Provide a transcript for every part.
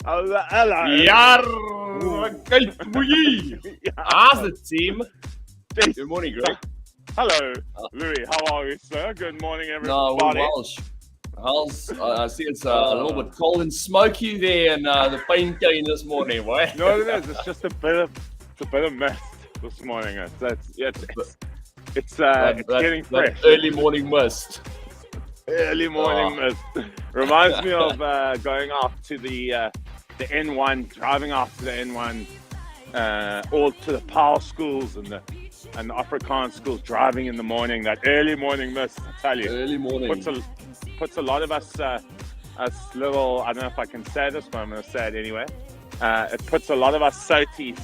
Hello. Yar, kijk boeie. How's the team? Yes. Good morning, Greg. Hello, Louis. How are you, sir? Good morning, No, everybody. we're Welsh. I see it's a little bit cold and smoky there in the pain cane this morning, boy. No, it is. It's just a bit of mist this morning. It's getting fresh. That early morning mist. Early morning mist reminds me of going out to the N1, driving out to the N1, all to the PAL schools and the Afrikaans schools, driving in the morning. That early morning mist, I tell you, Early morning. puts a lot of us little. I don't know if I can say this, but I'm going to say it anyway. It puts a lot of us Soties.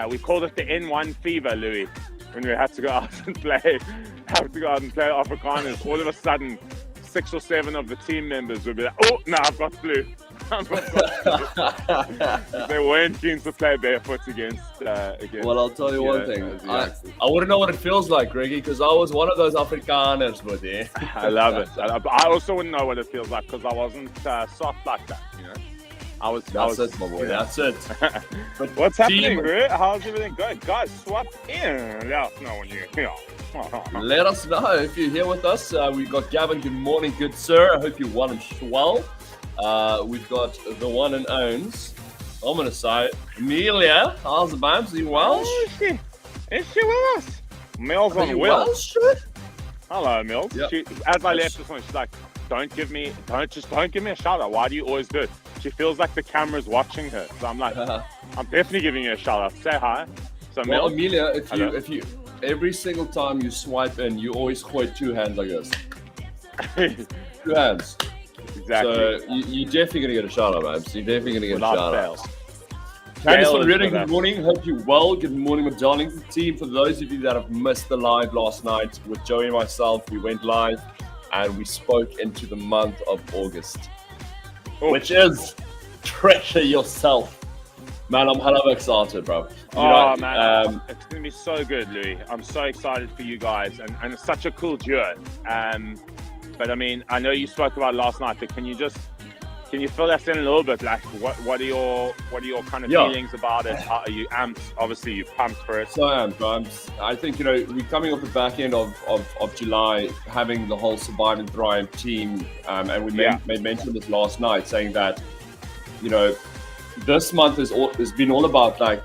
We called it the N1 fever, Louis, when we had to go out and play. Afrikaners. All of a sudden, 6 or 7 of the team members would be like, "Oh, no, I've got flu." They weren't keen to play barefoot against. Well, I'll tell you one thing. I wouldn't know what it feels like, Greggy, because I was one of those Afrikaners, but yeah. I love it. I also wouldn't know what it feels like because I wasn't soft like that, you know. That's it, my boy. That's it. But what's happening, Greg? How's everything going? Guys, swap in. Let us know when you're here. Let us know if you're here with us. We've got Gavin. Good morning, good sir. I hope you're well and well. We've got the one and owns. I'm going to say, Amelia. How's the babs? Are you Welsh? Oh, is she with us? Mills Are on you wheels. Welsh? Hello, Mills. Yep. As I left this one, she's like, don't give me a shout out. Why do you always do it? She feels like the camera's watching her. So I'm like, I'm definitely giving you a shout out. Say hi. So Well, Mills, Amelia, if you every single time you swipe in, you always hold 2 hands like this. 2 hands. exactly. So you're definitely going to get a shout out, babes. You're definitely going to get a Without shout fail. out. Candice Gail van is Reading, with good us. morning. Hope you're well. Good morning, my darling team. For those of you that have missed the live last night with Joey and myself, we went live and we spoke into the month of August, which is treasure yourself. Man, I'm hella excited, bro. Man, it's going to be so good, Louis. I'm so excited for you guys, and it's such a cool duo. But I mean, I know you spoke about last night, but can you fill us in a little bit? Like, what are your kind of feelings about it? How are you amped? Obviously, you're pumped for it. So I am, bro. I think, we're coming off the back end of July, having the whole Survive and Thrive team, and we made mention of this last night, saying that, this month has been all about, like,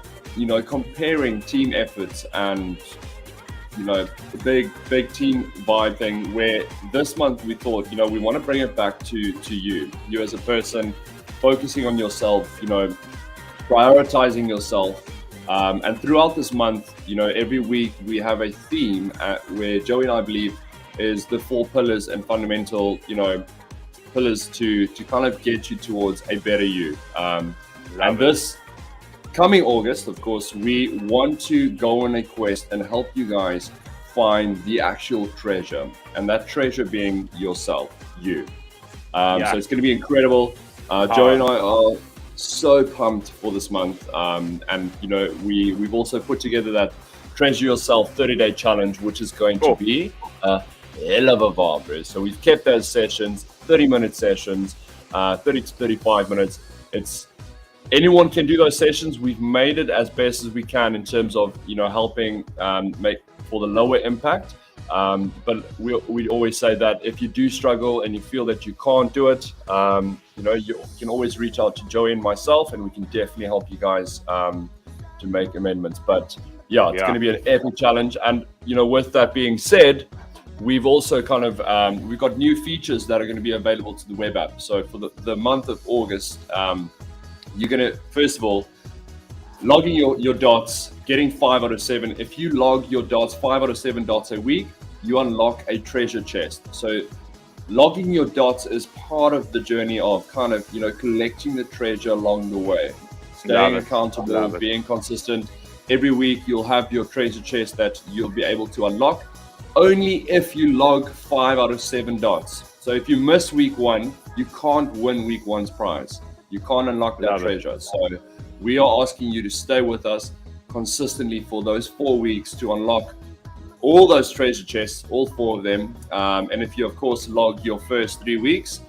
comparing team efforts and, the big team vibe thing, where this month we thought, we want to bring it back to you as a person, focusing on yourself, prioritizing yourself. And throughout this month, every week we have a theme where Joey and I believe is the 4 pillars and fundamental, pillars to kind of get you towards a better you. And this coming August, of course, we want to go on a quest and help you guys find the actual treasure, and that treasure being yourself, you. So it's going to be incredible. Joey and I are so pumped for this month, and we've also put together that Treasure Yourself 30-day challenge, which is going to be a hell of a vibe. So we've kept those sessions, 30-minute sessions, 30 to 35 minutes. Anyone can do those sessions. We've made it as best as we can in terms of, helping make for the lower impact. But we always say that if you do struggle and you feel that you can't do it, you can always reach out to Joey and myself, and we can definitely help you guys to make amendments. But it's going to be an epic challenge. And, with that being said, we've also kind of, we've got new features that are going to be available to the web app. So for the month of August, you're going to, first of all, logging your dots, getting 5 out of 7. If you log your dots, 5 out of 7 dots a week, you unlock a treasure chest. So logging your dots is part of the journey of kind of, collecting the treasure along the way. Staying accountable, being consistent. Every week you'll have your treasure chest that you'll be able to unlock only if you log 5 out of 7 dots. So if you miss week 1, you can't win week 1's prize. You can't unlock that treasure. So we are asking you to stay with us consistently for those 4 weeks to unlock all those treasure chests, all 4 of them. And if you, of course, log your first 3 weeks,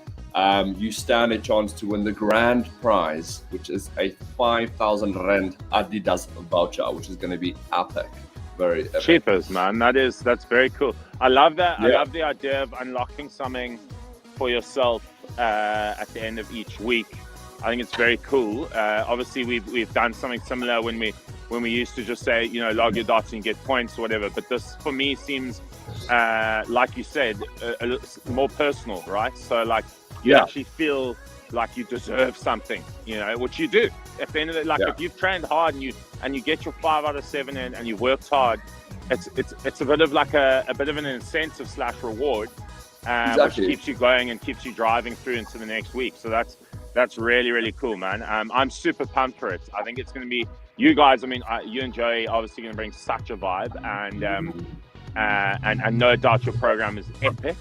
you stand a chance to win the grand prize, which is a 5,000 Rand Adidas voucher, which is going to be epic. Very epic. Cheapers, man. That's very cool. I love that. Yeah. I love the idea of unlocking something for yourself at the end of each week. I think it's very cool. Obviously, we've done something similar when we used to just say, log your dots and you get points or whatever. But this, for me, seems like you said, a little more personal, right? So like you actually feel like you deserve something, which you do. At the end of it, if you've trained hard and you get your 5 out of 7 in and you worked hard, it's a bit of like a bit of an incentive / reward, which keeps you going and keeps you driving through into the next week. So that's really, really cool, man. I'm super pumped for it. I think it's going to be, you guys, I mean, you and Joey obviously going to bring such a vibe, and no doubt your program is epic.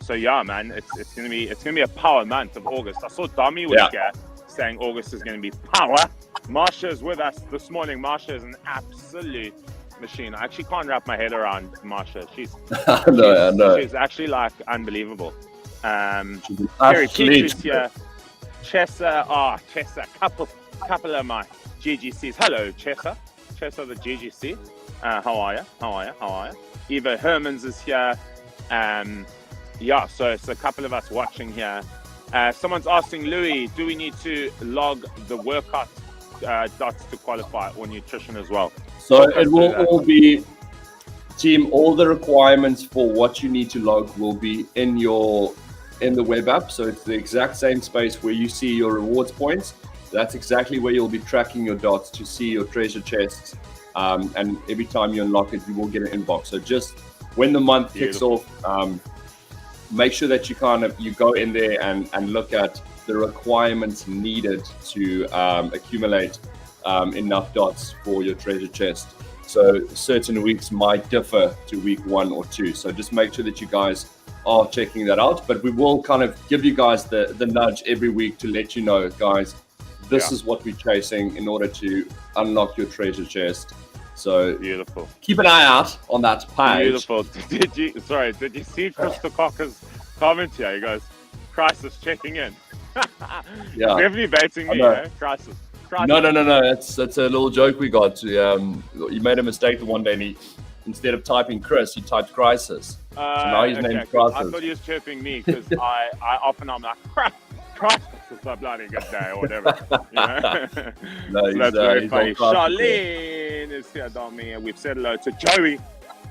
So yeah, man, it's gonna be a power month of August. I saw Dami was here saying August is gonna be power. Marsha is with us this morning. Marsha is an absolute machine. I actually can't wrap my head around Marsha. She's she's actually like unbelievable. Terry Keith is here. Chessa, couple of my GGCs. Hello, Chessa the GGC. How are you? Eva Hermans is here. So it's a couple of us watching here. Someone's asking, Louis, do we need to log the workout dots to qualify, or nutrition as well? So it will all be, team, all the requirements for what you need to log will be in the web app. So it's the exact same space where you see your rewards points. That's exactly where you'll be tracking your dots to see your treasure chests. And every time you unlock it, you will get an inbox. So just when the month kicks off, make sure that you go in there and look at the requirements needed to accumulate enough dots for your treasure chest. So certain weeks might differ to week 1 or 2. So just make sure that you guys are checking that out. But we will kind of give you guys the nudge every week to let you know, guys, this is what we're chasing in order to unlock your treasure chest. So beautiful. Keep an eye out on that page. Beautiful. Did you see Krista Cocker's comment here? He goes, "Crisis checking in." Definitely baiting me, Crisis. No. That's a little joke we got. You made a mistake the one day, and instead of typing Chris, he typed Crisis. So now his name's Crisis. I thought he was chirping me because I often I'm like, Crisis, it's a bloody good day or whatever. No, so that's very funny. Charlene is here, Dami. We've said hello to Joey.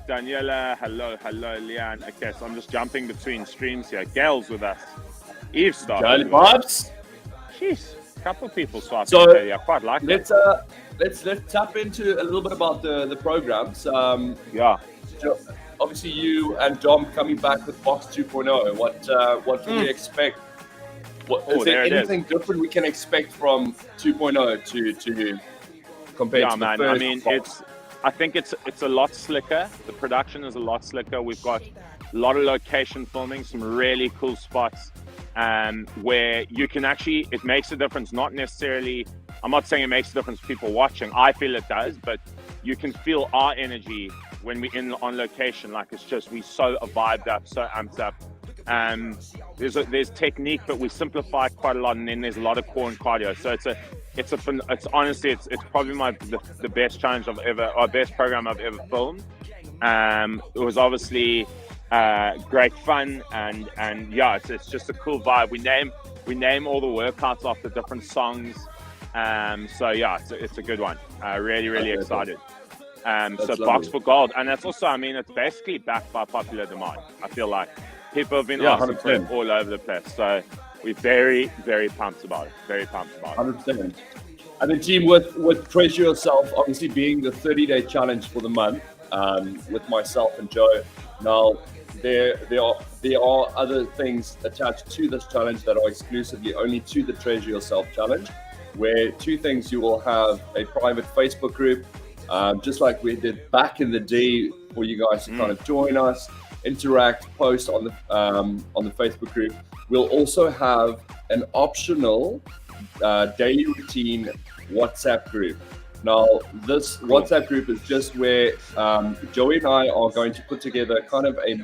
Daniela, hello, Leanne. Okay, so I'm just jumping between streams here. Gail's with us. Eve started. Gail vibes. Jeez, a couple of people started. So I quite like let's tap into a little bit about the programs. Obviously, you and Dom coming back with Box 2.0. What can we expect? Is there anything different we can expect from 2.0 to compared to the first? I mean, I think it's a lot slicker. The production is a lot slicker. We've got a lot of location filming, some really cool spots where you can actually, it makes a difference. Not necessarily, I'm not saying it makes a difference for people watching. I feel it does, but you can feel our energy when we're on location. Like it's just, we so vibed up, so amped up. There's technique, but we simplify quite a lot, and then there's a lot of core and cardio. So it's honestly probably the best challenge best program I've ever filmed. It was obviously great fun, and it's just a cool vibe. We name all the workouts after different songs. It's a good one. Really excited. So Box for Gold, and that's also, I mean, it's basically backed by popular demand. I feel like people have been asking for it all over the place. So we're very, very pumped about it. 100%. And the team with Treasure Yourself, obviously being the 30-day challenge for the month, with myself and Joe. Now, there are other things attached to this challenge that are exclusively only to the Treasure Yourself challenge, where two things: you will have a private Facebook group, just like we did back in the day, for you guys to kind of join us, interact, post on the Facebook group. We'll also have an optional daily routine WhatsApp group. Now, this WhatsApp group is just where Joey and I are going to put together kind of a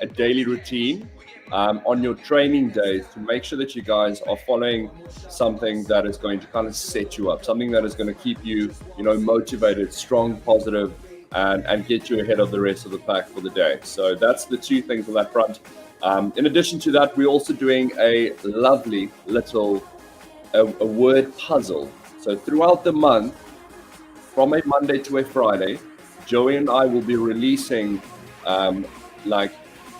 daily routine on your training days to make sure that you guys are following something that is going to kind of set you up, something that is going to keep you, motivated, strong, positive, and get you ahead of the rest of the pack for the day. So that's the two things on that front. In addition to that, we're also doing a lovely little a word puzzle. So throughout the month, from a Monday to a Friday, Joey and I will be releasing like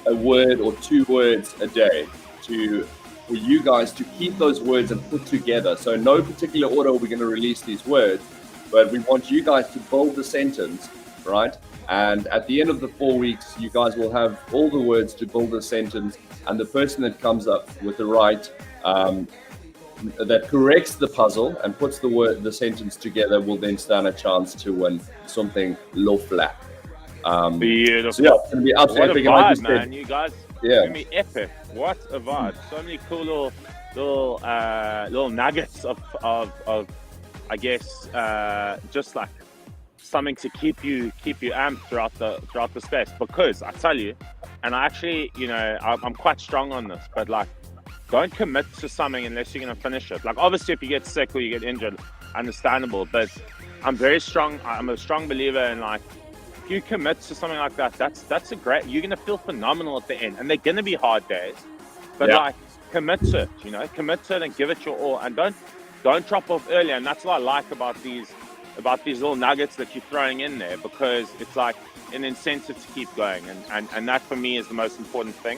a word or 2 words a day for you guys to keep those words and put together. So in no particular order we're going to release these words, but we want you guys to build the sentence, right? And at the end of the 4 weeks, you guys will have all the words to build a sentence, and the person that comes up with the right that corrects the puzzle and puts the sentence together will then stand a chance to win something low flat. Beautiful. So yeah, it's going to be absolutely what a epic. vibe, man! You guys, yeah, it's gonna be epic. What a vibe! So many cool little nuggets of I guess just like something to keep you amped throughout the space. Because I tell you, and I actually, I'm quite strong on this, but like, don't commit to something unless you're going to finish it. Like, obviously, if you get sick or you get injured, understandable. But I'm very strong. I'm a strong believer in, like, if you commit to something like that, that's a great. You're going to feel phenomenal at the end, and they're going to be hard days. But like, commit to it. Commit to it and give it your all, and don't drop off early. And that's what I like about these little nuggets that you're throwing in there, because it's like an incentive to keep going, and that for me is the most important thing.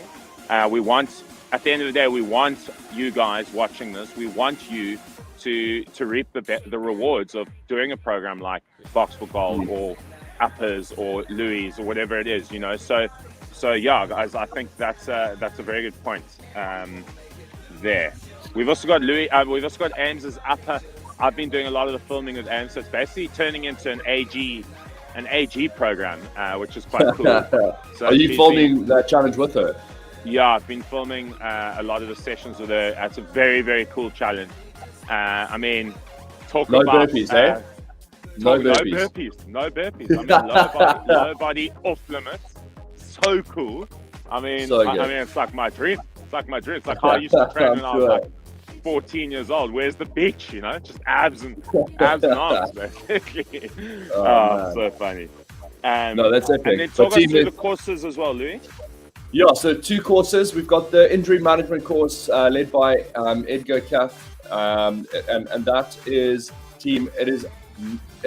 At the end of the day, we want you guys watching this. We want you to reap the rewards of doing a program like Box for Gold or Uppers or Louis or whatever it is, So yeah, guys, I think that's a very good point there. We've also got Louis. We've also got Ames's Upper. I've been doing a lot of the filming with Ames, so it's basically turning into an AG program, which is quite cool. So are you filming that challenge with her? Yeah, I've been filming a lot of the sessions with her. It's a very, very cool challenge. I mean, talk no about... burpees, eh? No burpees. No burpees. I mean, low body off limits. So cool. I mean, it's like my dream. It's like how I used to train when I was like 14 years old. Where's the beach? Just abs and arms, basically. So funny. No, that's epic. And then talk us through the courses as well, Louis. Yeah, so 2 courses. We've got the injury management course led by Edgar Kath, and that is team. It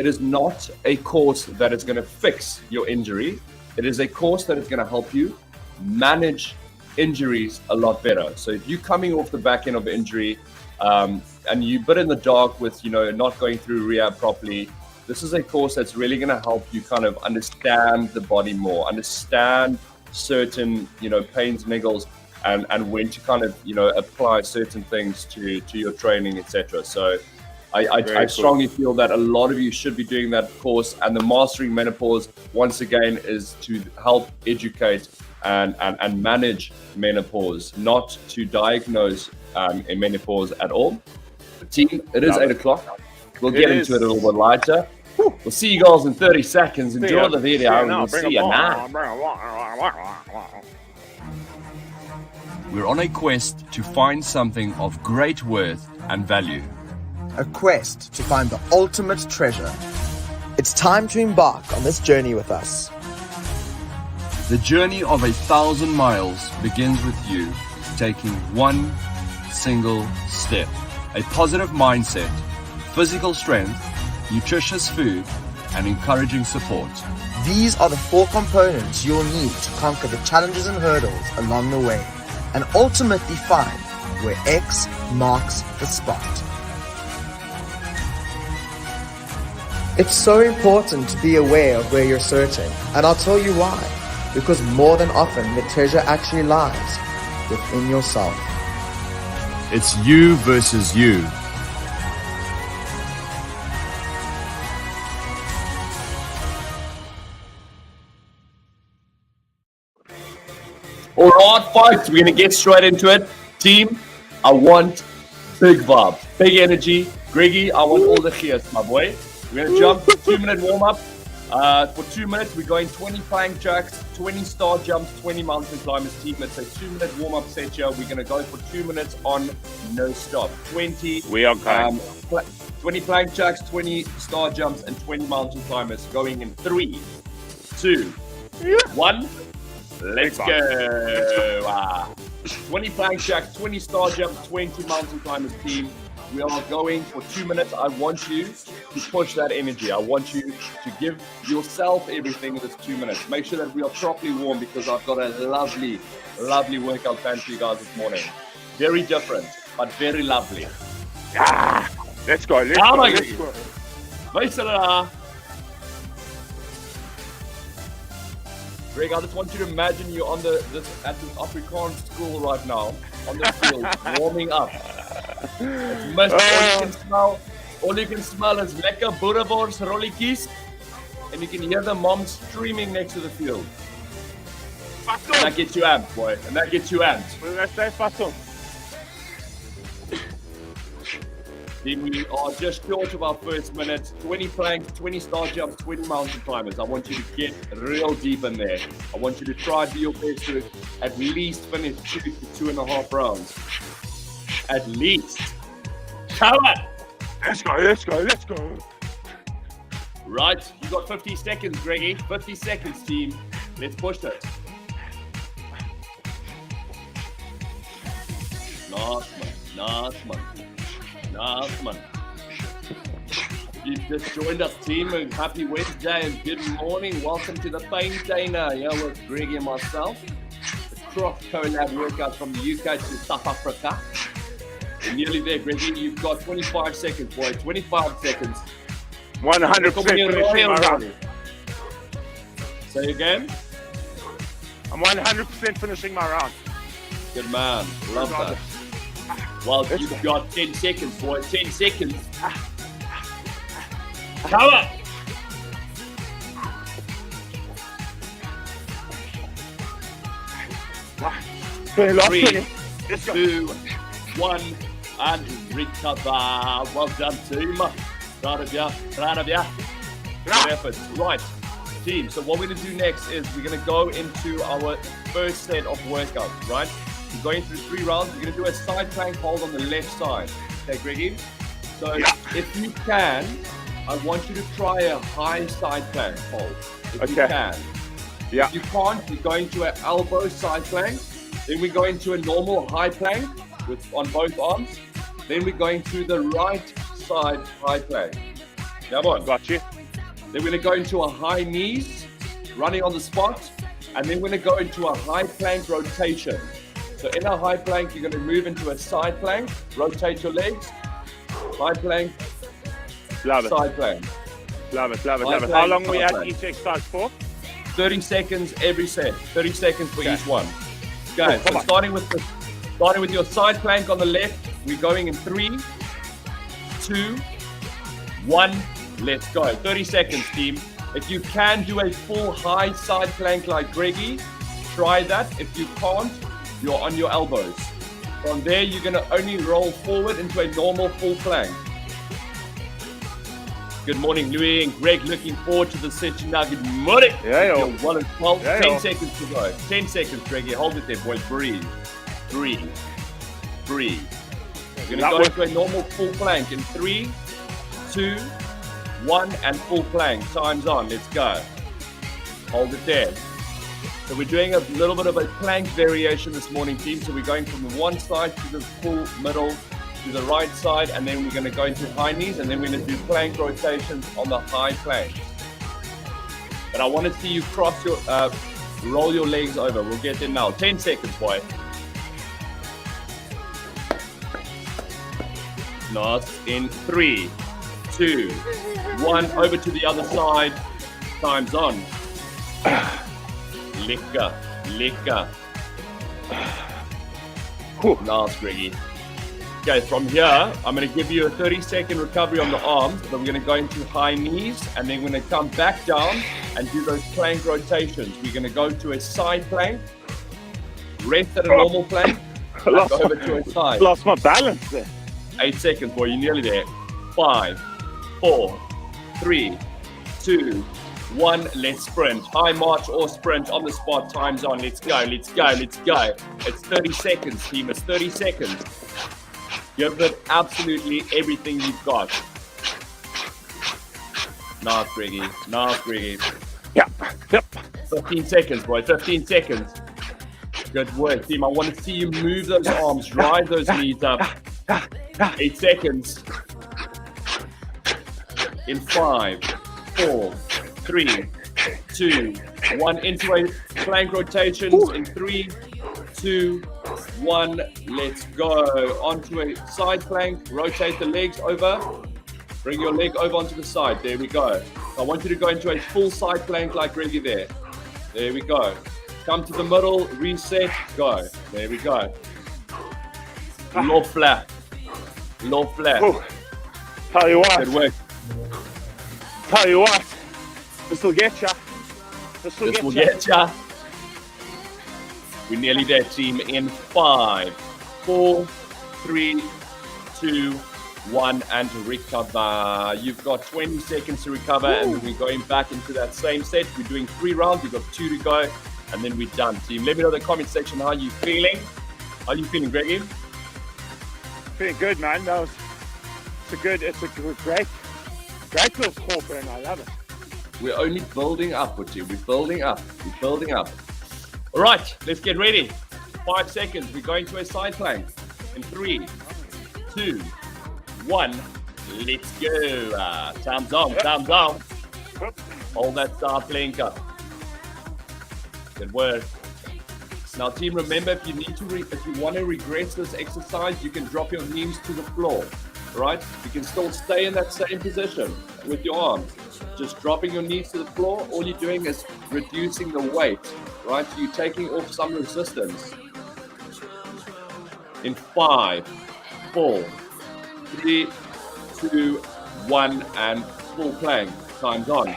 is not a course that is going to fix your injury. It is a course that is going to help you manage injuries a lot better. So if you're coming off the back end of injury and you're a bit in the dark with not going through rehab properly, this is a course that's really going to help you kind of understand the body more, understand certain pains, niggles, and when to kind of apply certain things to your training, etc. So I strongly feel that a lot of you should be doing that course. And the Mastering Menopause, once again, is to help educate and manage menopause, not to diagnose a menopause at all. But team, it is 8 o'clock. We'll get into it a little bit later. We'll see you guys in 30 seconds. Enjoy the video, and we'll see you now. We're on a quest to find something of great worth and value. A quest to find the ultimate treasure. It's time to embark on this journey with us. The journey of 1,000 miles begins with you taking one single step. A positive mindset, physical strength, nutritious food, and encouraging support. These are the 4 components you'll need to conquer the challenges and hurdles along the way, and ultimately find where X marks the spot. It's so important to be aware of where you're searching, and I'll tell you why. Because more than often, the treasure actually lies within yourself. It's you versus you. All right, folks, we're going to get straight into it. Team, I want big vibe, big energy. Greggy, I want all the cheers, my boy. We're going to jump 2-minute warm-up. For 2 minutes, we're going 20 plank jacks, 20 star jumps, 20 mountain climbers team. It's a 2-minute warm-up set here. We're going to go for 2 minutes on no stop. 20. We are going. 20 plank jacks, 20 star jumps, and 20 mountain climbers going in 3, 2, 1. Let's go. 20 plank jacks, 20 star jumps, 20 mountain climbers team. We are going for 2 minutes. I want you to push that energy. I want you to give yourself everything in this 2 minutes. Make sure that we are properly warm because I've got a lovely, lovely workout plan for you guys this morning. Very different, but very lovely. Let's go. Let's Oh go. my Let's God. go. Weisela. Greg, I just want you to imagine you're on at this Afrikaans school right now, on the field, warming up. It's mist, all you can smell is lekker boerewors rolletjies, and you can hear the mom streaming next to the field. And that gets you amped, boy. And that gets you amped. Let's say Fatou. We are just short of our first minute. 20 planks, 20 star jumps, 20 mountain climbers. I want you to get real deep in there. I want you to try to do your best to at least finish 2 to 2.5 rounds. At least. Come on! Let's go. Let's go. Let's go. Right, you got 50 seconds, Greggy. 50 seconds, team. Let's push it. Nice man. You've just joined us, team. Happy Wednesday and good morning. Welcome to the Paintainer here with Greg and myself. The cross collab workout from the UK to South Africa. We're nearly there, Greggy. You've got 25 seconds, boy. 25 seconds. 100% finishing my round. Say again? I'm 100% finishing my round. Good man. Love that. Well, you've got 10 seconds, boy. 10 seconds. Come on. Last 3, 20. Let's go. 2, 1, and recover. Well done, team. Proud of ya. Good effort. Right, team. So what we're going to do next is we're going to go into our first set of workouts, right? We're going through 3 rounds. We're going to do a side plank hold on the left side. Okay, Greggy? So if you can, I want you to try a high side plank hold. If you can. Yeah. If you can't, we're going to an elbow side plank. Then we're going to a normal high plank on both arms. Then we're going to the right side high plank. Come on. Got you. Then we're going to go into a high knees, running on the spot. And then we're going to go into a high plank rotation. So in a high plank, you're going to move into a side plank, rotate your legs, high plank, Love it. side plank. Love it. High How plank, long we side at plank. each exercise for? 30 seconds every set. 30 seconds for each one. Okay, Come so on. starting with your side plank on the left, we're going in 3, 2, 1. Let's go. 30 seconds, team. If you can do a full high side plank like Greggy, try that. If you can't, you're on your elbows. From there, you're going to only roll forward into a normal full plank. Good morning, Louis and Greg. Looking forward to the session now. Good morning. Yeah, yo. You're 1 and 12. Yeah, 10 yo. seconds to go. 10 seconds, Greggy. Hold it there, boy. Breathe. You're going to go into a normal full plank in 3, 2, 1, and full plank. Time's on. Let's go. Hold it there. So we're doing a little bit of a plank variation this morning, team. So we're going from the one side to the full middle to the right side, and then we're going to go into high knees, and then we're going to do plank rotations on the high plank. But I want to see you roll your legs over. We'll get there now. 10 seconds, boy. Nice. In 3, 2, 1. Over to the other side. Time's on. Lekker. Nice, Greggy. Okay, from here, I'm going to give you a 30-second recovery on the arms, but we're going to go into high knees, and then we're going to come back down and do those plank rotations. We're going to go to a side plank, rest at a normal plank, and go over to a side. Lost my balance there. 8 seconds, boy, you're nearly there. 5, 4, 3, 2, 1, let's sprint. High march or sprint on the spot. Time's on. Let's go. Let's go. Let's go. It's 30 seconds, team. It's 30 seconds. Give it absolutely everything you've got. Nice, Greggy. Nice, Greggy. Yep. 15 seconds, boy. 15 seconds. Good work, team. I want to see you move those arms, drive those knees up. 8 seconds. In 5, 4, 3, 2, 1. Into a plank rotations. In 3, 2, 1. Let's go. Onto a side plank. Rotate the legs over. Bring your leg over onto the side. There we go. I want you to go into a full side plank like Reggie there. There we go. Come to the middle, reset, go. There we go. Low flat. Low flat. Ooh. Tell you what. Good work. Tell you what. This will get ya. This will get ya. We're nearly there, team. In 5, 4, 3, 2, 1, and to recover. You've got 20 seconds to recover, and then we're going back into that same set. We're doing 3 rounds. We've got 2 to go, and then we're done, team. Let me know in the comment section how you feeling. How you feeling, Greggy? Feeling good, man. It's a great little corporate, and I love it. We're only building up with you. We're building up. We're building up. All right, let's get ready. 5 seconds. We're going to a side plank. In 3, 2, 1. Let's go. Thumbs on. Thumbs on. Hold that side plank up. Good work. Now, team, remember, if you want to regress this exercise, you can drop your knees to the floor. Right? You can still stay in that same position with your arms. Just dropping your knees to the floor. All you're doing is reducing the weight. Right? So you're taking off some resistance. In 5, 4, 3, 2, 1, and full plank. Time's on.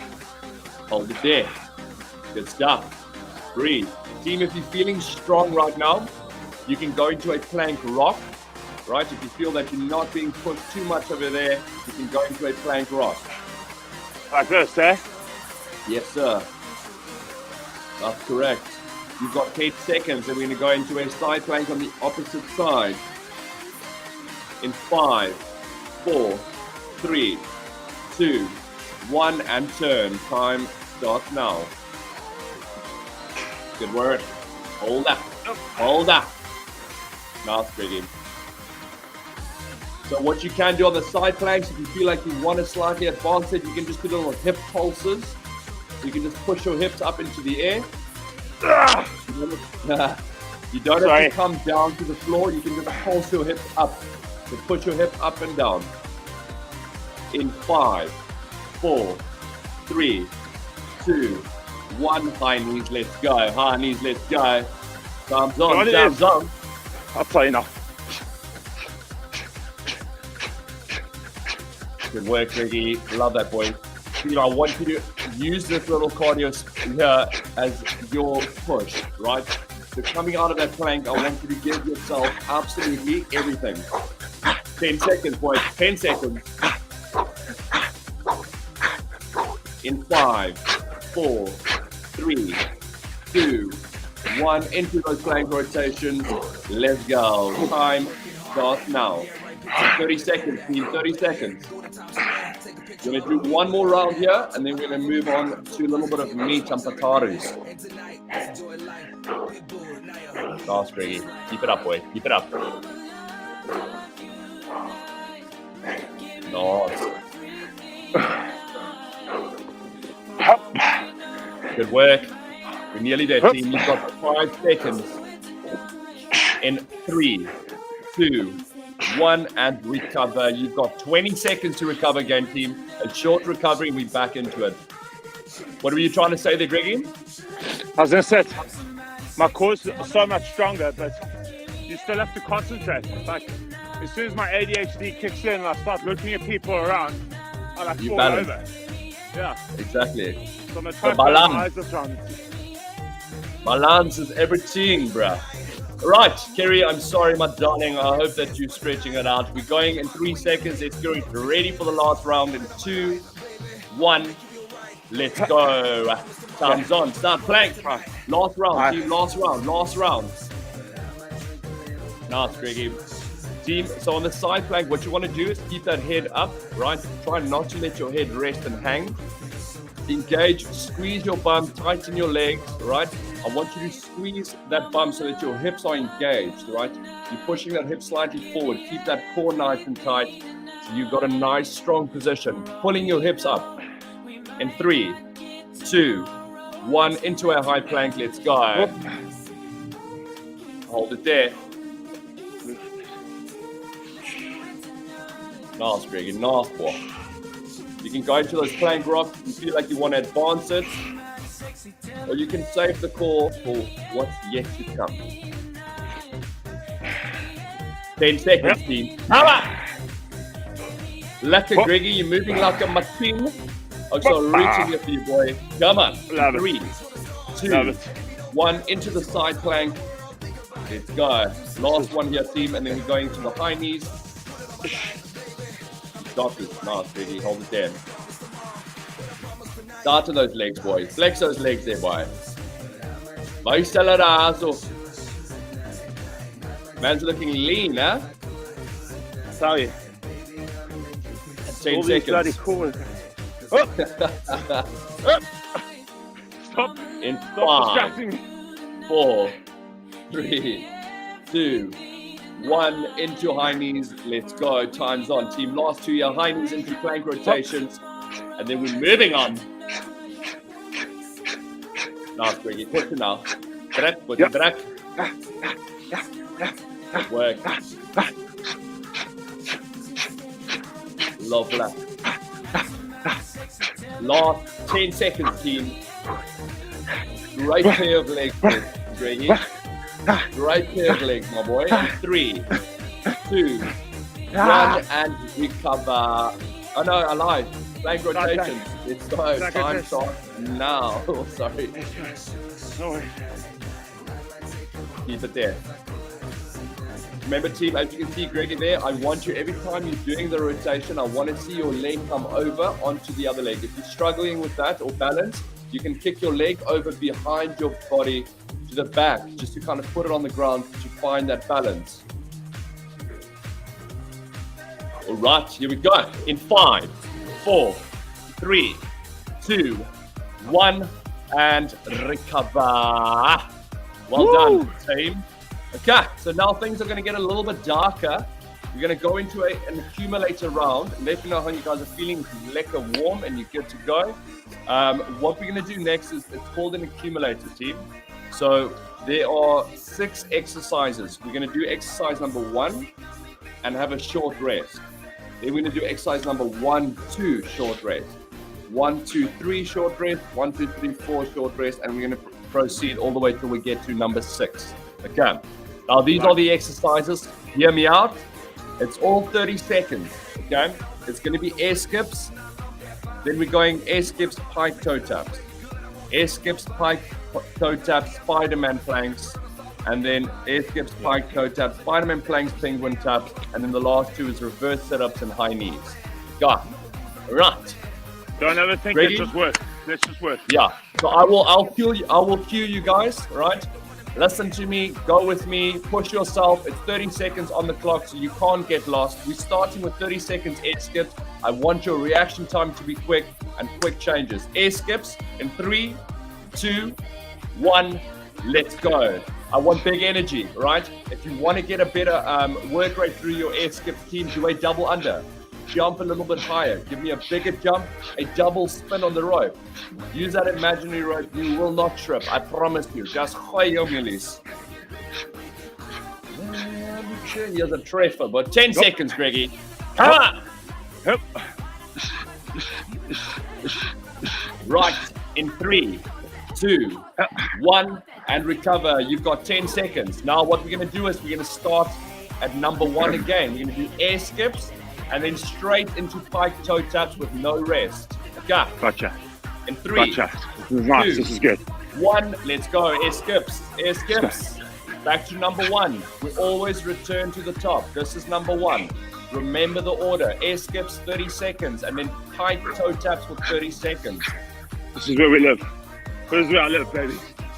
Hold it there. Good stuff. Breathe. Team, if you're feeling strong right now, you can go into a plank rock. Right? If you feel that you're not being pushed too much over there, you can go into a plank rock. Like this, eh? Yes, sir. That's correct. You've got 8 seconds, and we're going to go into a side plank on the opposite side. In 5, 4, 3, 2, 1, and turn. Time starts now. Good work. Hold up. Hold up. Nice, Greggy. So what you can do on the side planks, if you feel like you want to slightly advance it, you can just do little hip pulses. You can just push your hips up into the air. You don't have to come down to the floor. You can just pulse your hips up. So push your hip up and down. In 5, 4, 3, 2, 1. High knees, let's go. High knees, let's go. Thumbs on, thumbs on. I'll tell you now. Good work, Greggy. Love that, boy. You know, I want you to use this little cardio here as your push, right? So coming out of that plank, I want you to give yourself absolutely everything. 10 seconds, boys. 10 seconds. In 5, 4, 3, 2, 1. Into those plank rotations. Let's go. Time starts now. 30 seconds, team. 30 seconds. We're going to do one more round here, and then we're going to move on to a little bit of meat and potatoes. Nice, Greggy. Keep it up, boy. Keep it up. Nice. Good work. We're nearly there, team. You've got 5 seconds. In 3, 2, 1, and recover. You've got 20 seconds to recover again, team. A short recovery, we're back into it. What were you trying to say there, Greggy? I was going to say, my core's so much stronger, but you still have to concentrate. Like, as soon as my ADHD kicks in and I start looking at people around, I like fall over. Yeah. Exactly. So I'm going to try to balance this round. Balance is everything, bruh. Right, Kerry, I'm sorry, my darling. I hope that you're stretching it out. We're going in 3 seconds. Let's get ready for the last round in 2, 1. Let's go. Thumbs on. Start plank. Last round, team. Last round. Nice, Greggy. Team, so on the side plank, what you want to do is keep that head up, right? Try not to let your head rest and hang. Engage, squeeze your bum, tighten your legs, right? I want you to squeeze that bum so that your hips are engaged, right? You're pushing that hip slightly forward. Keep that core nice and tight. So you've got a nice, strong position. Pulling your hips up. In 3, 2, 1, into a high plank. Let's go. Hold it there. Nice, Greg. Nice, boy. You can go into those plank rocks if you feel like you want to advance it, or you can save the core for what's yet to come. 10 seconds, team. Come on! Lekker, Greggy. You're moving like a machine. Also reaching here for you, boy. Come on. 3, 2, 1. Into the side plank. Let's go. Last one here, team. And then we're going to the high knees. Got this. Nice, Greggy. Hold it there. Start to those legs, boy. Flex those legs there, boy. Man's looking lean, huh? I tell you. 10 seconds. Cool. Stop. In Stop 5, distracting. 4, 3, 2, 1. Into high knees. Let's go. Time's on. Team, last 2 here. High knees into plank rotations. And then we're moving on. Nice, Greggy. Push it now. Back, put it back. Good work. Love that. Last 10 seconds, team. Great pair of legs, Greggy. Great pair of legs, my boy. 3, 2, 1, and recover. Oh no, I lied. Plank rotations. Let's go. Time starts now. Oh, sorry. No way. Keep it there. Remember, team, as you can see Greggy there, I want you, every time you're doing the rotation, I want to see your leg come over onto the other leg. If you're struggling with that or balance, you can kick your leg over behind your body to the back, just to kind of put it on the ground to find that balance. All right, here we go. In 5, 4, 3, 2, 1, and recover. Well done, team. Okay, so now things are going to get a little bit darker. We're going to go into an accumulator round. Let me know how you guys are feeling. Lekker warm and you're good to go. What we're going to do next is, it's called an accumulator, team. So there are 6 exercises. We're going to do exercise number 1 and have a short rest. Then we're going to do exercise number 1, 2, short rest. 1, 2, 3, short rest. 1, 2, 3, 4, short rest. And we're going to proceed all the way till we get to number 6. Okay. Now these are the exercises. Hear me out. It's all 30 seconds. Okay. It's going to be air skips. Then we're going air skips, pike, toe taps. Air skips, pike, toe taps, Spider-Man planks. And then air skips, pike, toe taps, Spider-Man planks, penguin taps. And then the last 2 is reverse sit-ups and high knees. Go. Right. Don't ever think Ready? it's just work. Let's just work. Yeah. So I will cue you guys, right? Listen to me, go with me, push yourself. It's 30 seconds on the clock, so you can't get lost. We're starting with 30 seconds air skips. I want your reaction time to be quick and quick changes. Air skips in 3, 2, 1, let's go. I want big energy, right? If you want to get a better work rate through your air skips, team, do a double under. Jump a little bit higher. Give me a bigger jump, a double spin on the rope. Use that imaginary rope. You will not trip. I promise you. Just gooi hom, jullies. Here's a treffer, but 10 seconds, Greggy. Come on. Yep. Right. In 3, 2, 1, and recover. You've got 10 seconds. Now what we're going to do is we're going to start at number 1 again. We're going to do air skips. And then straight into pike toe taps with no rest. Okay. Gotcha. In 3, Gotcha. This is nice. 2, This is good. 1, let's go. Air skips. Air skips. Back to number 1. We always return to the top. This is number 1. Remember the order. Air skips 30 seconds and then pike toe taps for 30 seconds. This is where we live. This is where I live, baby.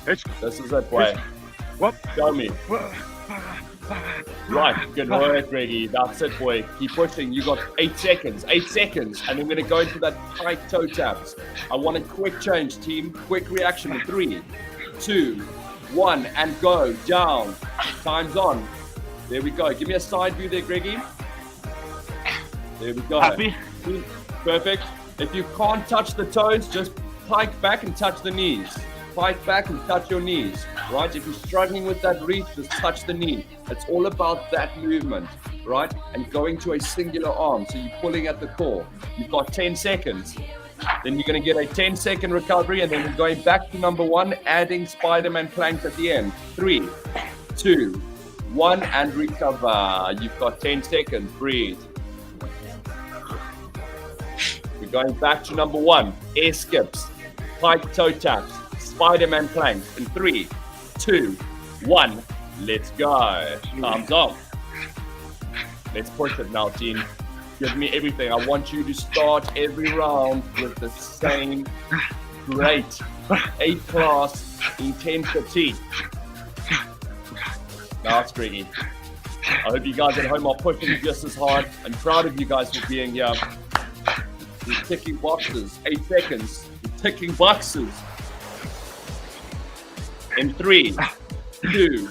Let's go. This is it, boy. What? Show me. Right, good work, Greggy. That's it, boy. Keep pushing. You got 8 seconds. 8 seconds. And I'm going to go into that tight toe taps. I want a quick change, team. Quick reaction. 3, 2, 1, and go. Down. Time's on. There we go. Give me a side view there, Greggy. There we go. Happy? Perfect. If you can't touch the toes, just pike back and touch the knees. Pike back and touch your knees, right? If you're struggling with that reach, just touch the knee. It's all about that movement, right? And going to a singular arm. So you're pulling at the core. You've got 10 seconds. Then you're going to get a 10-second recovery, and then we're going back to number 1, adding Spider-Man planks at the end. 3, 2, 1, and recover. You've got 10 seconds. Breathe. We're going back to number 1, air skips, pike toe taps, Spider-Man planks in 3, 2, 1. Let's go. Thumbs up. Let's push it now, team. Give me everything. I want you to start every round with the same great A-class intensity. Now it's Greggy. I hope you guys at home are pushing just as hard. I'm proud of you guys for being here. You're ticking boxes. 8 seconds. You're ticking boxes. In 3, 2,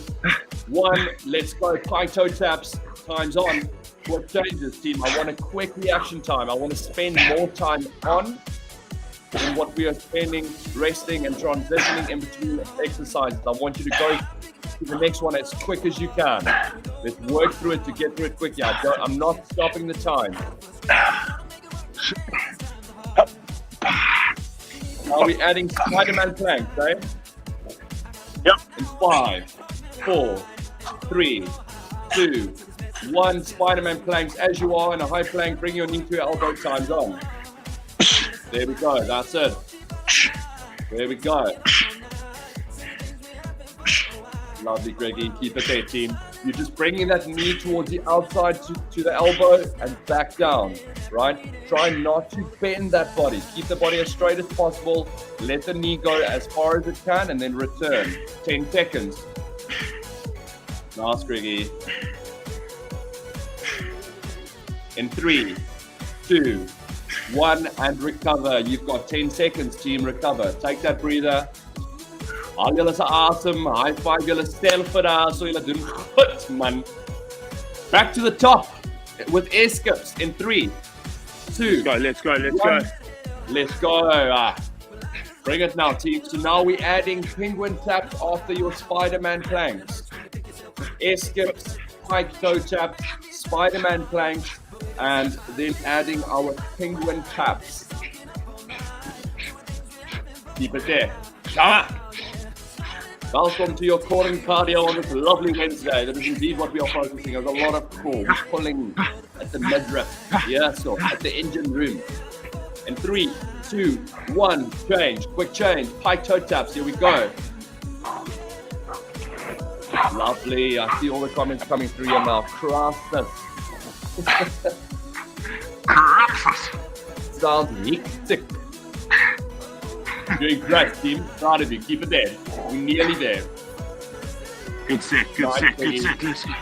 1. Let's go. Pike toe taps. Time's on. Quick changes, team. I want a quick reaction time. I want to spend more time on than what we are spending resting and transitioning in between exercises. I want you to go to the next one as quick as you can. Let's work through it to get through it quickly. I'm not stopping the time. Now we're adding Spider-Man planks, right? Yep. In 5, 4, 3, 2, 1. Spider-Man planks. As you are in a high plank, bring your knee to your elbow. Time's on. There we go. That's it. There we go. Lovely, Greggy. Keep it there, team. You're just bringing that knee towards the outside to the elbow and back down, right? Try not to bend that body. Keep the body as straight as possible. Let the knee go as far as it can and then return. 10 seconds. Nice, Greggy. In 3, 2, 1, and recover. You've got 10 seconds, team. Recover. Take that breather. Al julle se asem, high five julle stel vir daar, so julle doen goed, man. Back to the top with air skips in 3, 2, Let's go. 1. Let's go. Bring it now, team. So now we're adding penguin taps after your Spider-Man planks. Air skips, pike toe taps, Spider-Man planks, and then adding our penguin taps. Keep it there. Come on. Welcome to your core and cardio on this lovely Wednesday. That is indeed what we are focusing on. There's a lot of core. We're pulling at the midriff. Yeah, so at the engine room. In 3, 2, 1, change. Quick change. Pike toe taps. Here we go. Lovely. I see all the comments coming through your mouth. Craft Sounds hectic. Doing great, team. Proud of you. Keep it there. We're nearly there. Good set. Let's go.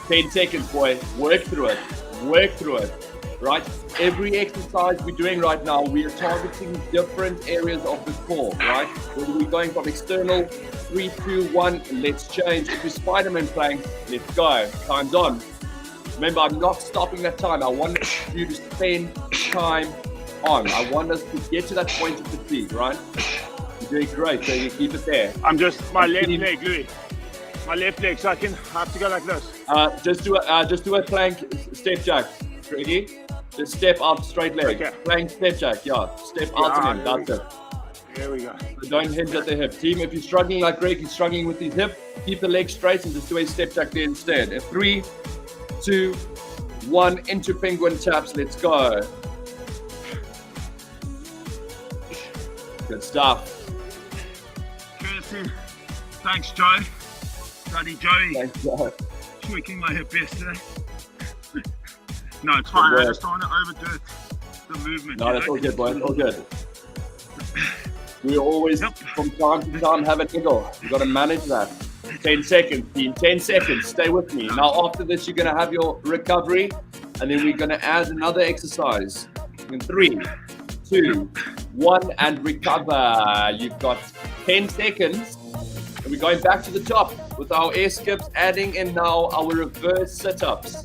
10 seconds, boy. Work through it. Right? Every exercise we're doing right now, we are targeting different areas of the core, right? Whether we're going from external, 3, 2, 1, let's change. If you're Spider-Man playing, let's go. Time's on. Remember, I'm not stopping that time. I want you to spend time on. I want us to get to that point of fatigue, right? You're doing great, so you keep it there. I'm just my left leg, Louis. My left leg, so I have to go like this. Just do a plank step jack. Ready? Just step out straight leg. Okay. Plank step jack. Yeah. Step out to him. That's it. Here we go. So don't hinge at the hip. Team, if you're struggling like Greg, he's struggling with his hip, keep the leg straight and just do a step jack there instead. In 3, 2, 1, into penguin taps. Let's go. Good stuff. Courtesy. Thanks, Joe. Bloody Joey. Thanks, Joe. Tweaking my hip yesterday. No, it's fine. I just don't want to overdo it. The movement. No, that's all good, boy. All good. We always, from time to time, have a niggle. You got to manage that. 10 seconds, team. 10 seconds. Stay with me. Now, after this, you're going to have your recovery, and then we're going to add another exercise. In 3, 2, 1, and recover. You've got 10 seconds. And we're going back to the top with our air skips, adding in now our reverse sit-ups.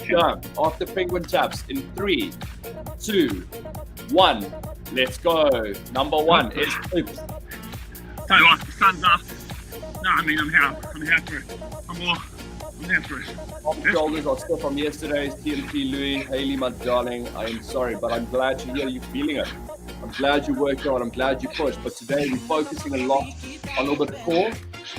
Done. After penguin taps in 3, 2, 1. Let's go. Number 1 is oops. Tell you what, the sun's up. No, I mean, I'm here for it. I'm here for it. Top shoulders are still from yesterday's TMT Louis, Haley, my darling. I am sorry, but I'm glad to hear you feeling it. I'm glad you worked hard. I'm glad you pushed. But today we're focusing a lot on a little bit core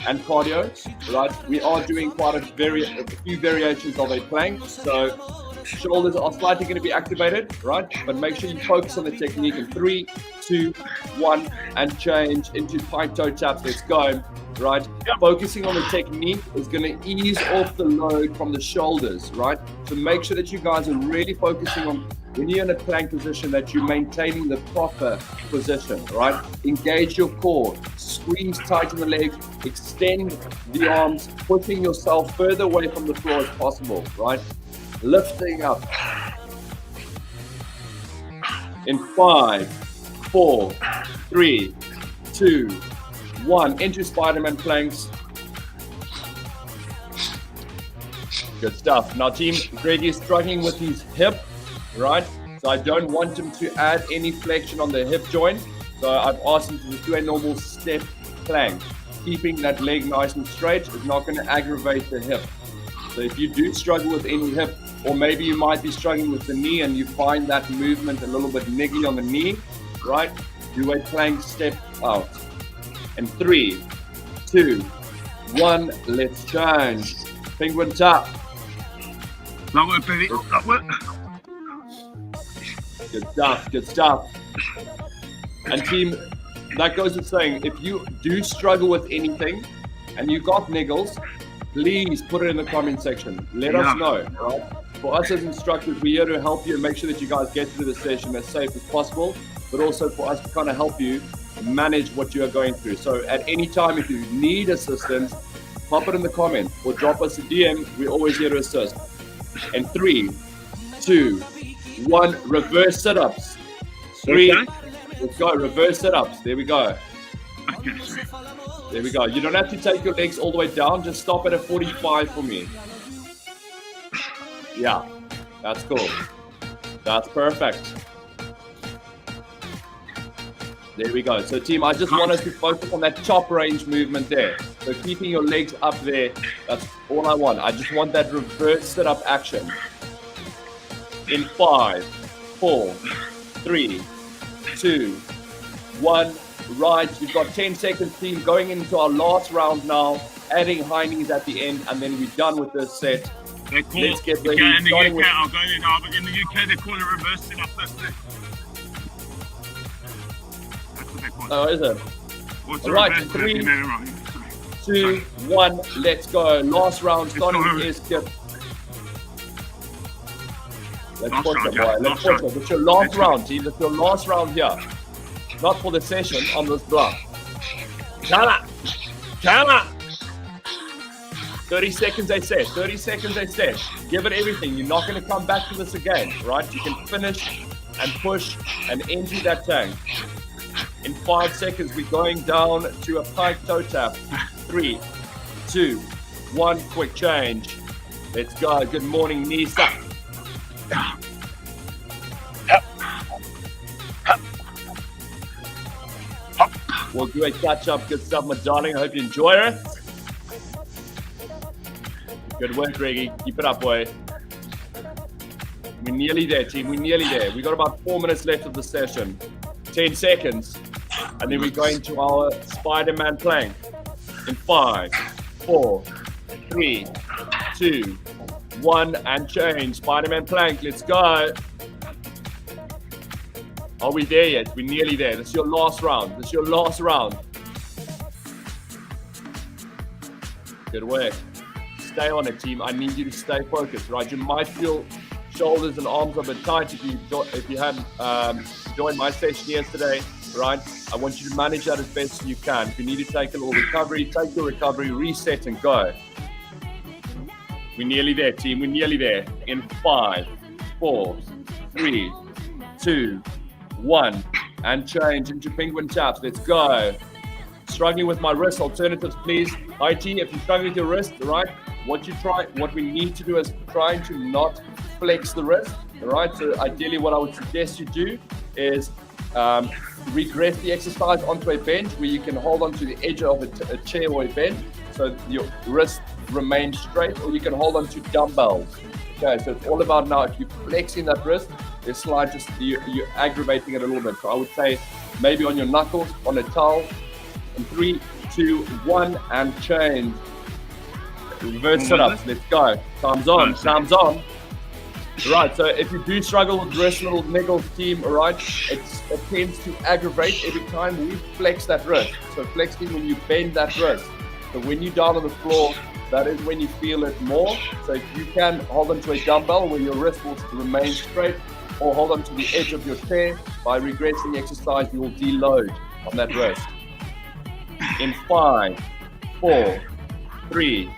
and cardio, right? We are doing quite a few variations of a plank. So shoulders are slightly going to be activated, right? But make sure you focus on the technique in 3, 2, 1, and change into pike toe taps. Let's go, right? Focusing on the technique is going to ease off the load from the shoulders, right? So make sure that you guys are really focusing on when you're in a plank position that you're maintaining the proper position, right? Engage your core, squeeze tight in the legs, extend the arms, pushing yourself further away from the floor as possible, right? Lifting up. In 5, 4, 3, 2, 1. Into Spider-Man planks. Good stuff. Now, team, Greg is struggling with his hip, right? So I don't want him to add any flexion on the hip joint. So I've asked him to just do a normal step plank. Keeping that leg nice and straight is not going to aggravate the hip. So if you do struggle with any hip, or maybe you might be struggling with the knee and you find that movement a little bit niggly on the knee, right? Do a plank step out. And 3, 2, 1, let's change. Penguin tap. That work, baby. That work. Good stuff, good stuff. And team, that goes with saying, if you do struggle with anything and you got niggles, please put it in the comment section. Let us know, right? For us as instructors, we're here to help you and make sure that you guys get through the session as safe as possible, but also for us to kind of help you manage what you are going through. So at any time, if you need assistance, pop it in the comment or drop us a DM. We're always here to assist. And 3, 2, 1, reverse sit-ups. 3, let's go, reverse sit-ups. There we go. There we go. You don't have to take your legs all the way down. Just stop at a 45 for me. Yeah, that's cool. That's perfect. There we go. So team, I just want us to focus on that top range movement there. So keeping your legs up there, that's all I want. I just want that reverse sit-up action. In 5, 4, 3, 2, 1. Right, you've got 10 seconds, team. Going into our last round now, adding high knees at the end, and then we're done with this set. Let's get ready. In the UK, I'll go in now, but in the UK they call it reverse sit-up. That's what they call it. Oh, is it? What's All the right, reverse? 3, Wrong. 2, 1, let's go. Last round, starting with air skip. Let's push it, boy. Let's push it. It's your last round, team. It's your last round here. Not for the session, on this block. Come on. 30 seconds a set. 30 seconds a set. Give it everything. You're not going to come back to this again, right? You can finish and push and empty that tank. In 5 seconds, we're going down to a pike toe tap. 3, 2, 1. Quick change. Let's go. Good morning, Nisa. We'll do a catch-up. Good stuff, my darling. I hope you enjoy it. Good work, Greggy. Keep it up, boy. We're nearly there, team. We're nearly there. We've got about 4 minutes left of the session. 10 seconds. And then we're going to our Spider-Man plank. In 5, 4, 3, 2, 1, and change. Spider-Man plank. Let's go. Are we there yet? We're nearly there. This is your last round. This is your last round. Good work. Stay on it, team. I need you to stay focused, right? You might feel shoulders and arms are a bit tight. If you had joined my session yesterday, right? I want you to manage that as best as you can. If you need to take a little recovery, take your recovery, reset, and go. We're nearly there, team. We're nearly there. In 5, 4, 3, 2, 1, and change into penguin taps. Let's go. Struggling with my wrist, alternatives, please. IT, if you're struggling with your wrist, right? What we need to do is trying to not flex the wrist, all right? So ideally, what I would suggest you do is regress the exercise onto a bench where you can hold onto the edge of a chair or a bench, so your wrist remains straight, or you can hold onto dumbbells. Okay, so it's all about now, if you're flexing that wrist, it's like just you're aggravating it a little bit. So I would say maybe on your knuckles, on a towel. In 3, 2, 1, and change. Reverse sit-ups. Let's go. Time's on. Time's on. Right. So if you do struggle with wrist little niggles, team, all right, it tends to aggravate every time we flex that wrist. So flexing when you bend that wrist. So when you're down on the floor, that is when you feel it more. So if you can hold onto a dumbbell where your wrist will remain straight, or hold onto the edge of your chair, by regressing the exercise, you will deload on that wrist. In 5, 4, 3,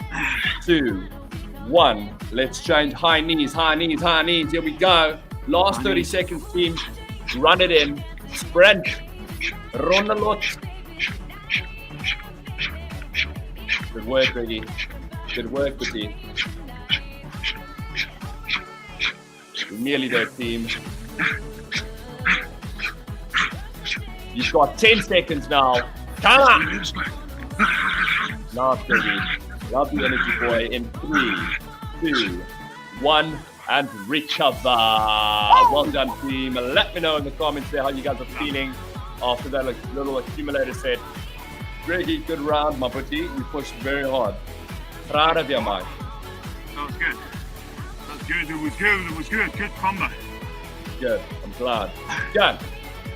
2, 1. Let's change. High knees, high knees, high knees. Here we go. Last 30 seconds, team. Run it in. Sprint. Run a lot. Good work, Reggie. Good work, Betty. We're nearly there, team. You've got 10 seconds now. Come on! Love, baby. Love the energy, boy. In 3, 2, 1, and recover. Well done, team. Let me know in the comments there how you guys are feeling after that little accumulator set. Greggy, good round, my buddy. You pushed very hard. Proud of you, mate. That was good. That was good. It was good. It was good. Good combo. Good. I'm glad. Good.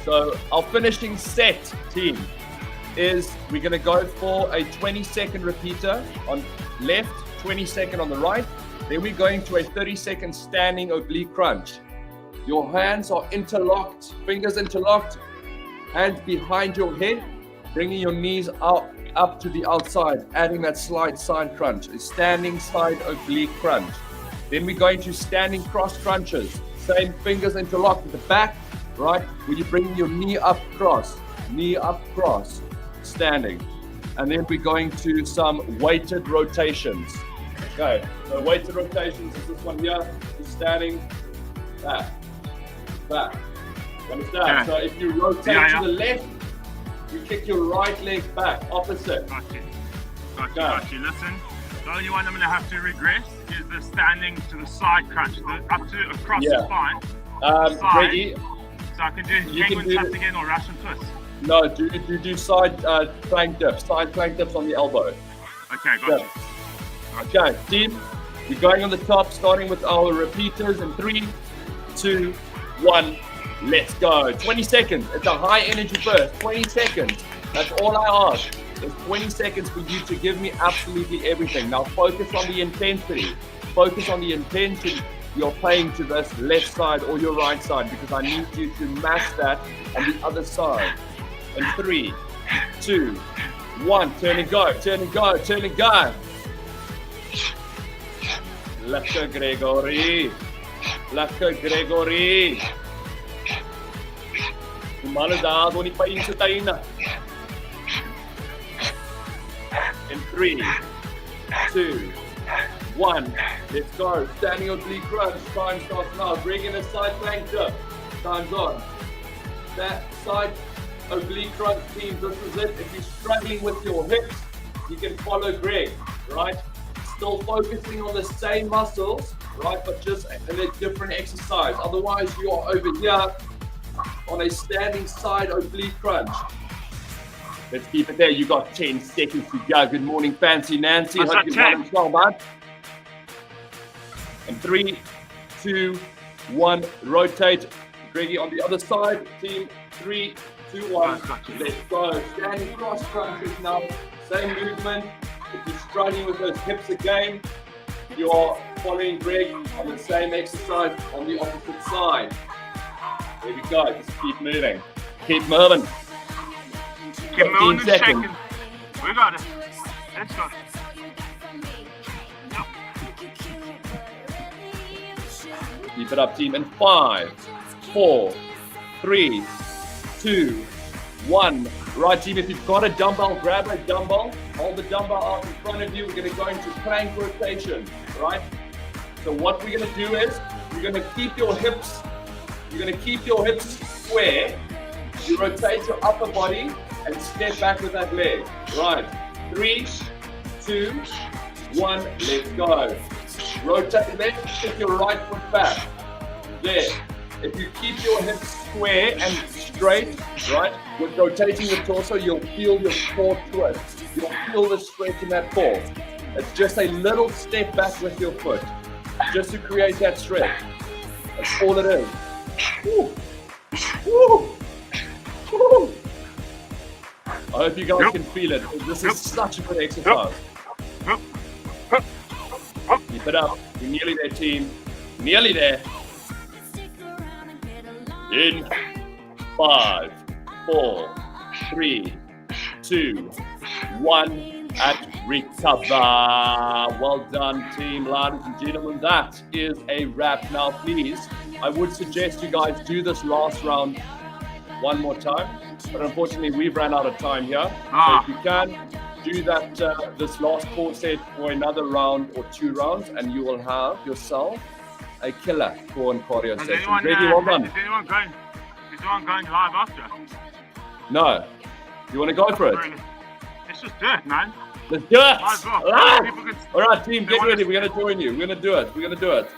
So our finishing set, team, is we're going to go for a 20-second repeater on left, 20-second on the right. Then we're going to a 30-second standing oblique crunch. Your hands are interlocked, fingers interlocked, hands behind your head, bringing your knees out up to the outside, adding that slide side crunch, a standing side oblique crunch. Then we're going to standing cross crunches. Same fingers interlocked at the back, right? Where you're bringing your knee up cross, standing. And then we're going to some weighted rotations. Okay, so weighted rotations is this one here, just standing, back. Understand? Yeah. So if you rotate to the left, you kick your right leg back, opposite. Got you. Listen, the only one I'm going to have to regress is the standing to the side crunch, up to across the spine. Reggie, so I can do penguin taps again or Russian twist. No, do side plank dips on the elbow. Okay, got you. Okay, team, we're going on the top, starting with our repeaters in 3, 2, 1, let's go. 20 seconds. It's a high energy burst. 20 seconds. That's all I ask. It's 20 seconds for you to give me absolutely everything. Now focus on the intensity. Focus on the intensity you're playing to this left side or your right side, because I need you to match that on the other side. In 3, 2, 1, turn and go. Let's go, Gregory. In 3, 2, 1, let's go. Standing oblique crunch. Time starts now. Bring in a side plank dip. Time's on. That side oblique crunch, team. This is it. If you're struggling with your hips, you can follow Greg, right? Still focusing on the same muscles, right? But just in a different exercise. Otherwise, you are over here on a standing side oblique crunch. Let's keep it there. You got 10 seconds to go. Good morning, Fancy Nancy. Hope you're well and well, man. And 3, 2, 1, rotate. Greggy on the other side. Team, 3, 2, 1. Let's go. Standing cross crunches now. Same movement. If you're struggling with those hips again, you're following Greg on the same exercise on the opposite side. There we go. Just keep moving. Keep moving. Keep 15 moving and seconds. shaking. We got it. Let's go. Keep it up, team. In 5, 4, 3, 2, 1. Right, team. If you've got a dumbbell, grab a dumbbell. Hold the dumbbell out in front of you. We're going to go into plank rotation. Right? So what we're going to do is you're going to keep your hips. You're going to keep your hips square. You rotate your upper body and step back with that leg. Right. 3, 2, 1. Let's go. Rotate left, take your right foot back. There. If you keep your hips square and straight, right, with rotating your torso, you'll feel your core twist. You'll feel the stretch in that core. It's just a little step back with your foot, just to create that stretch. That's all it is. Woo. Woo. Woo. I hope you guys can feel it. This is such a good exercise. Keep it up. We're nearly there, team. Nearly there. In 5, 4, 3, 2, 1, and recover. Well done, team. Ladies and gentlemen, that is a wrap. Now, please, I would suggest you guys do this last round one more time. But unfortunately, we've ran out of time here. So if you can, do that this last core set for another round or 2 rounds, and you will have yourself a killer core and cardio session. Ready, well done. Is anyone going live after? No. You want to go for it? Let's just do it, man. Let's do it! Might as well. Ah! People can- All right, team, they get wanna- ready. We're going to join you. We're going to do it. We're going to do it.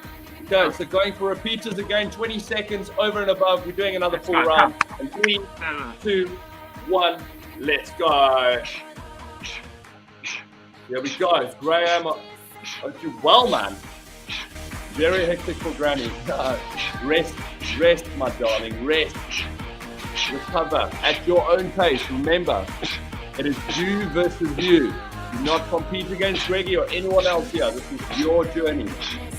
Okay, so going for repeaters again, 20 seconds over and above. We're doing another 4 rounds. And 3, 2, 1, let's go. Here we go. Graham, I do well, man. Very hectic for Granny. Rest, my darling, rest. Recover at your own pace. Remember, it is you versus you. Do not compete against Greggy or anyone else here. This is your journey.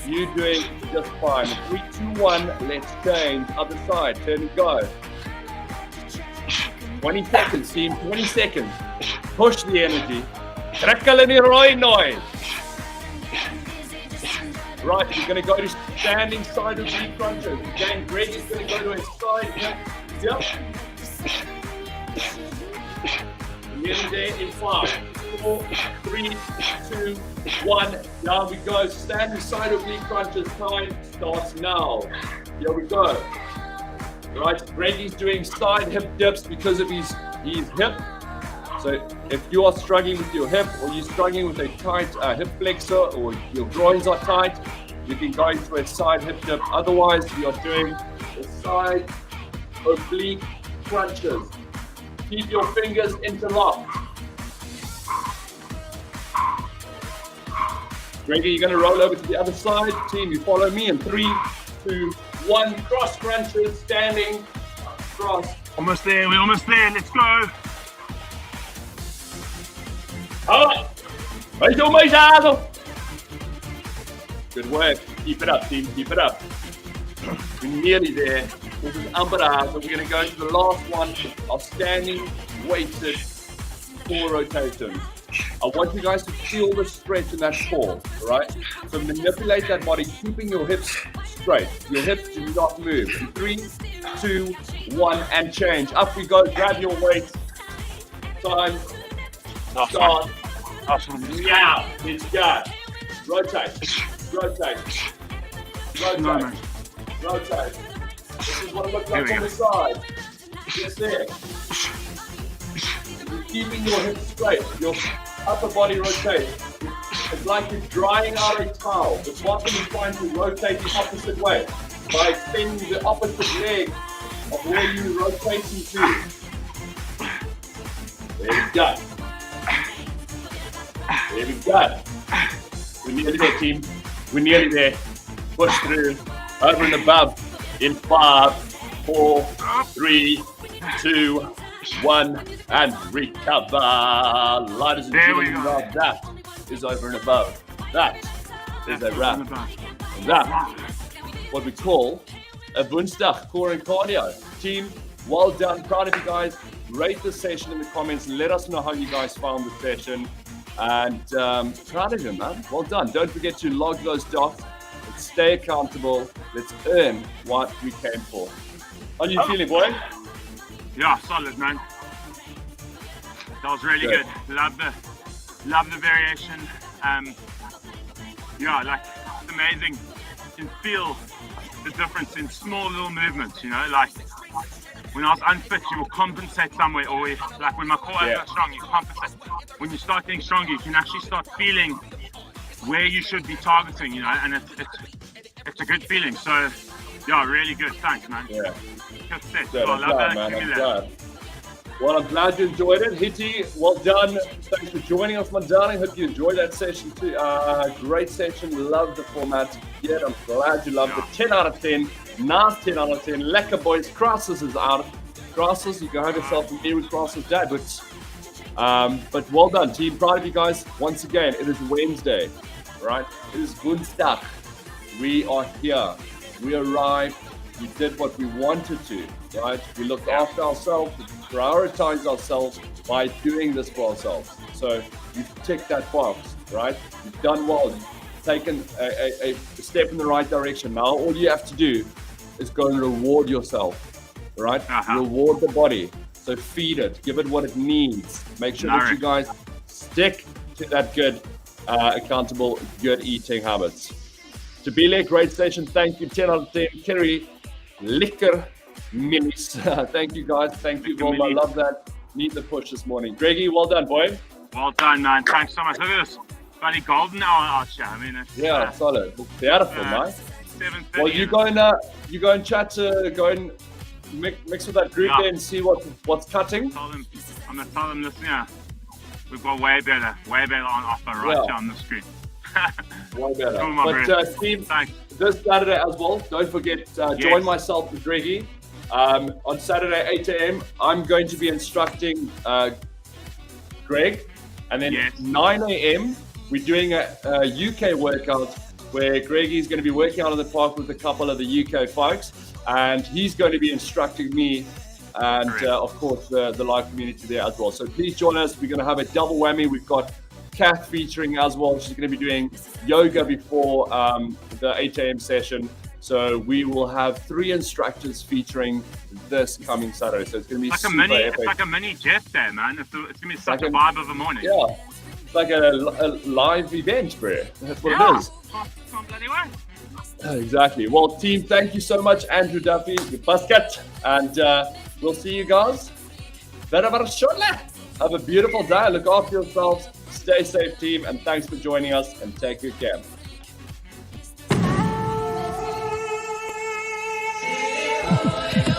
You doing just fine. 3, 2, 1, let's change. Other side, turn and go. 20 seconds, team, 20 seconds. Push the energy. Trekkal in die rooi noise. Right, you're going to go to standing side of knee crunches. Again, Greg is going to go to his side. Yep. Nearly there in 5, 4, 3, 2, 1. Down we go. Standing side of knee crunches. Time starts now. Here we go. Right, Greg is doing side hip dips because of his hip. So if you are struggling with your hip, or you're struggling with a tight hip flexor, or your groins are tight, you can go into a side hip dip. Otherwise, you are doing the side oblique crunches. Keep your fingers interlocked. Greggy, you're going to roll over to the other side. Team, you follow me in 3, 2, 1. Cross crunches, standing, cross. Almost there, we're almost there. Let's go. Alright, right on my saddle. Good work. Keep it up, team. Keep it up. We're nearly there. This is Amber. So we're going to go into the last one of standing weighted core rotations. I want you guys to feel the stretch in that core, right? So manipulate that body, keeping your hips straight. Your hips do not move. In 3, 2, 1, and change. Up we go. Grab your weight. Time. Start. Now, let's go. Rotate. Rotate. Rotate. Rotate. This is what it looks like on the side. Just there. You're keeping your hips straight. Your upper body rotates. It's like you're drying out a towel. The bottom is trying to rotate the opposite way by extending the opposite leg of where you rotate into. There we go. There we go. We're nearly there, team. We're nearly there. Push through. Over and above. In 5, 4, 3, 2, 1, and recover. Ladies and gentlemen, that is over and above. That is That's a what it's wrap. all about. That, what we call a Woensdag core and cardio. Team, well done. Proud of you guys. Rate the session in the comments. Let us know how you guys found the session. And proud of you, man. Well done. Don't forget to log those dots. Let's stay accountable. Let's earn what we came for. How are you feeling, boy? Yeah, solid, man. That was really Good. good. Love the variation. Yeah, like it's amazing. You can feel the difference in small little movements. You know, like when I was unfit, you will compensate somewhere, or like when my core is not strong, you compensate. When you start getting stronger, you can actually start feeling where you should be targeting. You know, and it's a good feeling. So yeah, really good. Thanks, man. Yeah. Good set. Good. So I I'm love glad, that. man. I'm Accumulate. glad. Well, I'm glad you enjoyed it. Hitty, well done. Thanks for joining us, my darling. Hope you enjoyed that session too. Great session. Love the format. Yeah, I'm glad you loved it. 10 out of 10. Nice 10 out of 10. Lekker, boys. Crosses is out. Crosses, you can have yourself a Merry Crosses Day. But well done, team. Proud of you guys. Once again, it is Wednesday, right? It is Woensdag. We are here. We arrived. We did what we wanted to, right? We looked after ourselves, we prioritized ourselves by doing this for ourselves. So you've ticked that box, right? You've done well. You've taken a step in the right direction. Now all you have to do is go and reward yourself, right? Reward the body. So feed it, give it what it needs. Make sure that you guys stick to that good, accountable, good eating habits. Tabile, great session. Thank you. 10 out of 10. Kerry, liquor minis. Thank you, guys. Thank you, Bob. I love that. Need the push this morning. Greggy, well done, boy. Well done, man. Thanks so much. Look at this. Bloody golden hour out here. I mean, it's, solid. Looks beautiful, mate. 7:30. Well, you go and chat to go and mix with that group there and see what's cutting. I'm gonna tell them this. Yeah, we've got way better on offer right here on the screen. Way better. Cool, my But Steve, this Saturday as well, don't forget, join myself with Greggy. On Saturday, 8 a.m., I'm going to be instructing Greg. And then 9 a.m., we're doing a UK workout where Greggy is going to be working out in the park with a couple of the UK folks. And he's going to be instructing me and, of course, the live community there as well. So please join us. We're going to have a double whammy. We've got Kath featuring as well. She's going to be doing yoga before the 8 a.m. session. So we will have 3 instructors featuring this coming Saturday. So it's going to be super epic. It's like a mini jet day, man. It's going to be such a vibe of the morning. Yeah, it's like a live event, bro. That's what it is. Can't bloody way. Exactly. Well, team, thank you so much, Andrew Duffy, your basket, and we'll see you guys very, very shortly. Have a beautiful day. Look after yourselves. Stay safe, team, and thanks for joining us, and take good care. Oh,